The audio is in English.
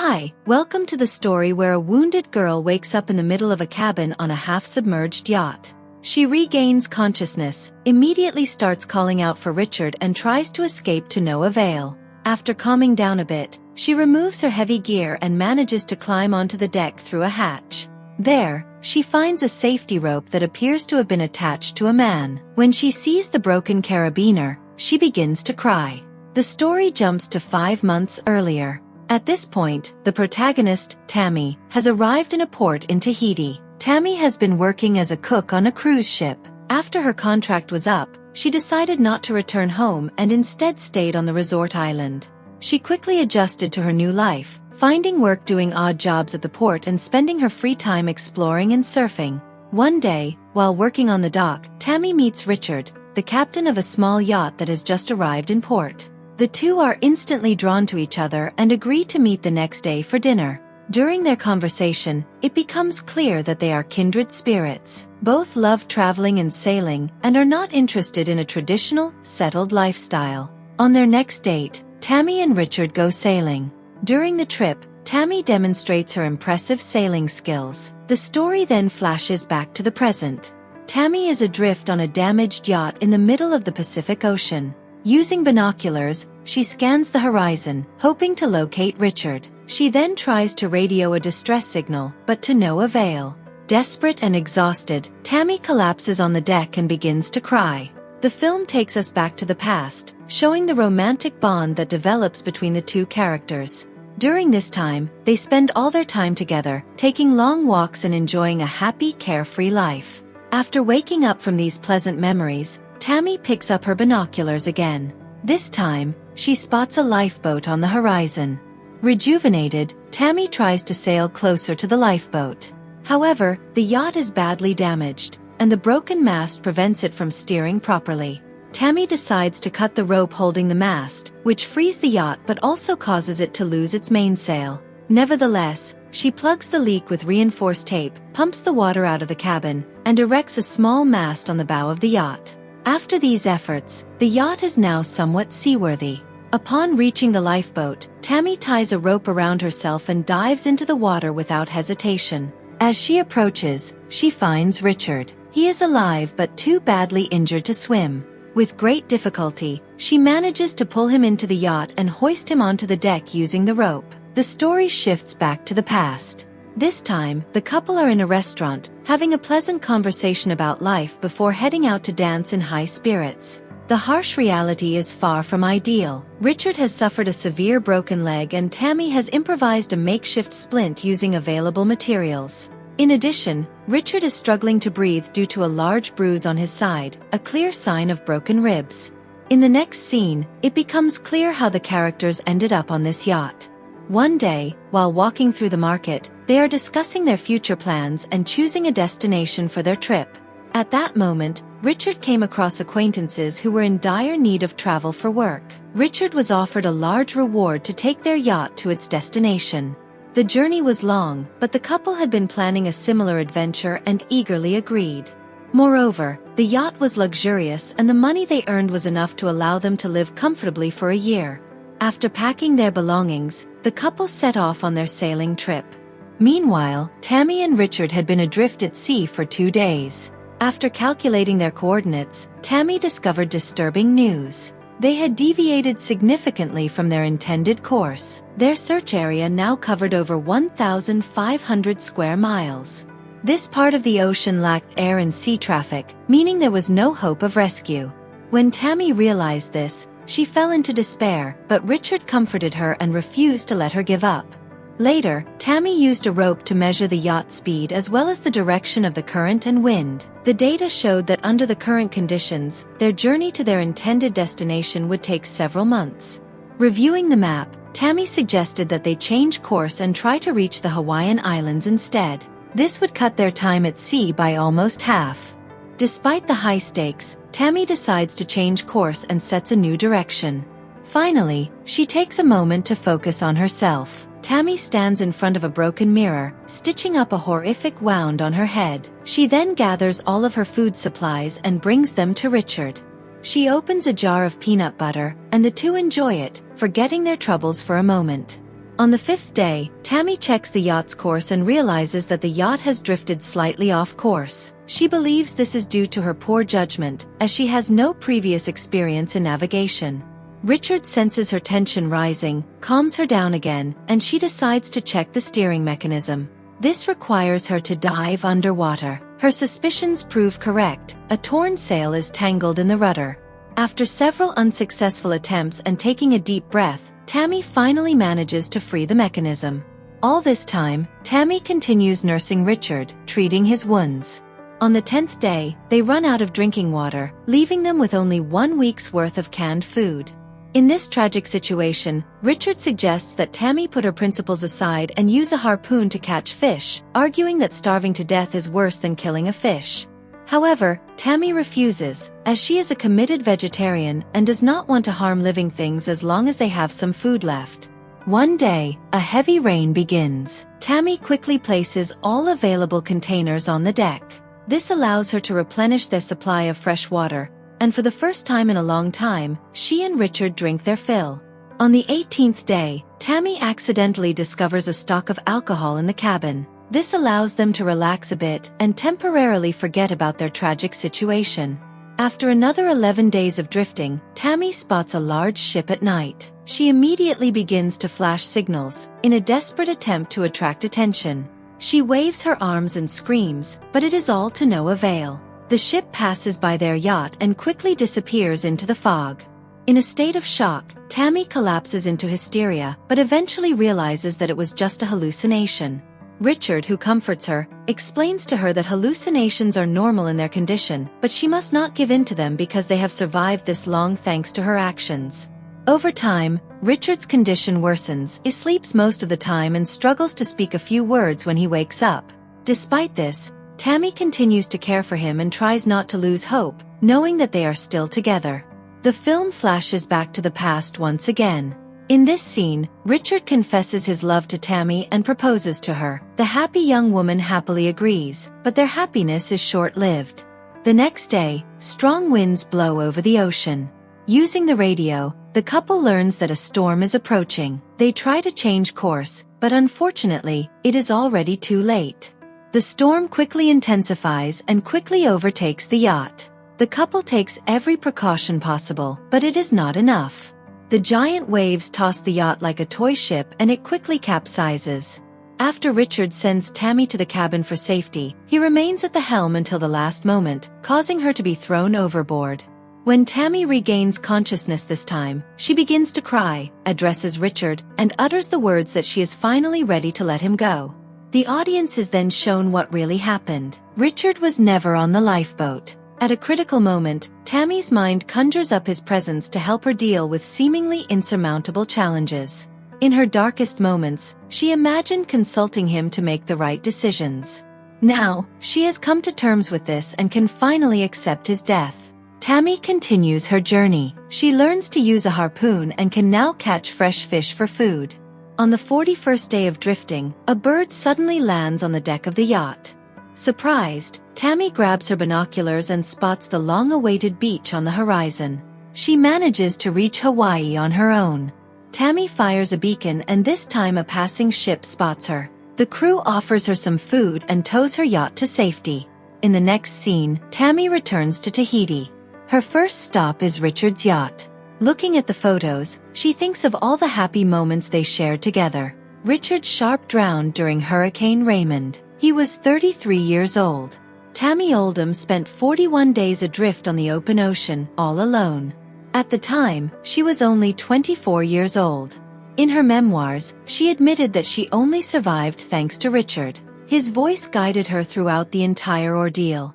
Hi, welcome to the story where a wounded girl wakes up in the middle of a cabin on a half-submerged yacht. She regains consciousness, immediately starts calling out for Richard and tries to escape to no avail. After calming down a bit, she removes her heavy gear and manages to climb onto the deck through a hatch. There, she finds a safety rope that appears to have been attached to a man. When she sees the broken carabiner, she begins to cry. The story jumps to 5 months earlier. At this point, the protagonist, Tammy, has arrived in a port in Tahiti. Tammy has been working as a cook on a cruise ship. After her contract was up, she decided not to return home and instead stayed on the resort island. She quickly adjusted to her new life, finding work doing odd jobs at the port and spending her free time exploring and surfing. One day, while working on the dock, Tammy meets Richard, the captain of a small yacht that has just arrived in port. The two are instantly drawn to each other and agree to meet the next day for dinner. During their conversation, it becomes clear that they are kindred spirits. Both love traveling and sailing and are not interested in a traditional, settled lifestyle. On their next date, Tammy and Richard go sailing. During the trip, Tammy demonstrates her impressive sailing skills. The story then flashes back to the present. Tammy is adrift on a damaged yacht in the middle of the Pacific Ocean. Using binoculars, she scans the horizon, hoping to locate Richard. She then tries to radio a distress signal, but to no avail. Desperate and exhausted, Tammy collapses on the deck and begins to cry. The film takes us back to the past, showing the romantic bond that develops between the two characters. During this time, they spend all their time together, taking long walks and enjoying a happy, carefree life. After waking up from these pleasant memories, Tammy picks up her binoculars again. This time, she spots a lifeboat on the horizon. Rejuvenated, Tammy tries to sail closer to the lifeboat. However, the yacht is badly damaged, and the broken mast prevents it from steering properly. Tammy decides to cut the rope holding the mast, which frees the yacht but also causes it to lose its mainsail. Nevertheless, she plugs the leak with reinforced tape, pumps the water out of the cabin, and erects a small mast on the bow of the yacht. After these efforts, the yacht is now somewhat seaworthy. Upon reaching the lifeboat, Tammy ties a rope around herself and dives into the water without hesitation. As she approaches, she finds Richard. He is alive but too badly injured to swim. With great difficulty, she manages to pull him into the yacht and hoist him onto the deck using the rope. The story shifts back to the past. This time, the couple are in a restaurant, having a pleasant conversation about life before heading out to dance in high spirits. The harsh reality is far from ideal. Richard has suffered a severe broken leg and Tammy has improvised a makeshift splint using available materials. In addition, Richard is struggling to breathe due to a large bruise on his side, a clear sign of broken ribs. In the next scene, it becomes clear how the characters ended up on this yacht. One day, while walking through the market, they are discussing their future plans and choosing a destination for their trip. At that moment, Richard came across acquaintances who were in dire need of travel for work. Richard was offered a large reward to take their yacht to its destination. The journey was long, but the couple had been planning a similar adventure and eagerly agreed. Moreover, the yacht was luxurious and the money they earned was enough to allow them to live comfortably for a year. After packing their belongings, the couple set off on their sailing trip. Meanwhile, Tammy and Richard had been adrift at sea for 2 days. After calculating their coordinates, Tammy discovered disturbing news. They had deviated significantly from their intended course. Their search area now covered over 1,500 square miles. This part of the ocean lacked air and sea traffic, meaning there was no hope of rescue. When Tammy realized this, she fell into despair, but Richard comforted her and refused to let her give up. Later, Tammy used a rope to measure the yacht's speed as well as the direction of the current and wind. The data showed that under the current conditions, their journey to their intended destination would take several months. Reviewing the map, Tammy suggested that they change course and try to reach the Hawaiian Islands instead. This would cut their time at sea by almost half. Despite the high stakes, Tammy decides to change course and sets a new direction. Finally, she takes a moment to focus on herself. Tammy stands in front of a broken mirror, stitching up a horrific wound on her head. She then gathers all of her food supplies and brings them to Richard. She opens a jar of peanut butter, and the two enjoy it, forgetting their troubles for a moment. On the 5th day, Tammy checks the yacht's course and realizes that the yacht has drifted slightly off course. She believes this is due to her poor judgment, as she has no previous experience in navigation. Richard senses her tension rising, calms her down again, and she decides to check the steering mechanism. This requires her to dive underwater. Her suspicions prove correct. A torn sail is tangled in the rudder. After several unsuccessful attempts and taking a deep breath, Tammy finally manages to free the mechanism. All this time, Tammy continues nursing Richard, treating his wounds. On the 10th day, they run out of drinking water, leaving them with only 1 week's worth of canned food. In this tragic situation, Richard suggests that Tammy put her principles aside and use a harpoon to catch fish, arguing that starving to death is worse than killing a fish. However, Tammy refuses, as she is a committed vegetarian and does not want to harm living things as long as they have some food left. One day, a heavy rain begins. Tammy quickly places all available containers on the deck. This allows her to replenish their supply of fresh water, and for the first time in a long time, she and Richard drink their fill. On the 18th day, Tammy accidentally discovers a stock of alcohol in the cabin. This allows them to relax a bit and temporarily forget about their tragic situation. After another 11 days of drifting, Tammy spots a large ship at night. She immediately begins to flash signals, in a desperate attempt to attract attention. She waves her arms and screams, but it is all to no avail. The ship passes by their yacht and quickly disappears into the fog. In a state of shock, Tammy collapses into hysteria, but eventually realizes that it was just a hallucination. Richard, who comforts her, explains to her that hallucinations are normal in their condition, but she must not give in to them because they have survived this long thanks to her actions. Over time, Richard's condition worsens. He sleeps most of the time and struggles to speak a few words when he wakes up. Despite this, Tammy continues to care for him and tries not to lose hope, knowing that they are still together. The film flashes back to the past once again. In this scene, Richard confesses his love to Tammy and proposes to her. The happy young woman happily agrees, but their happiness is short-lived. The next day, strong winds blow over the ocean. Using the radio, the couple learns that a storm is approaching. They try to change course, but unfortunately, it is already too late. The storm quickly intensifies and quickly overtakes the yacht. The couple takes every precaution possible, but it is not enough. The giant waves toss the yacht like a toy ship and it quickly capsizes. After Richard sends Tammy to the cabin for safety, he remains at the helm until the last moment, causing her to be thrown overboard. When Tammy regains consciousness this time, she begins to cry, addresses Richard, and utters the words that she is finally ready to let him go. The audience is then shown what really happened. Richard was never on the lifeboat. At a critical moment, Tammy's mind conjures up his presence to help her deal with seemingly insurmountable challenges. In her darkest moments, she imagined consulting him to make the right decisions. Now, she has come to terms with this and can finally accept his death. Tammy continues her journey. She learns to use a harpoon and can now catch fresh fish for food. On the 41st day of drifting, a bird suddenly lands on the deck of the yacht. Surprised, Tammy grabs her binoculars and spots the long-awaited beach on the horizon. She manages to reach Hawaii on her own. Tammy fires a beacon and this time a passing ship spots her. The crew offers her some food and tows her yacht to safety. In the next scene, Tammy returns to Tahiti. Her first stop is Richard's yacht. Looking at the photos, she thinks of all the happy moments they shared together. Richard Sharp drowned during Hurricane Raymond. He was 33 years old. Tammy Oldham spent 41 days adrift on the open ocean, all alone. At the time, she was only 24 years old. In her memoirs, she admitted that she only survived thanks to Richard. His voice guided her throughout the entire ordeal.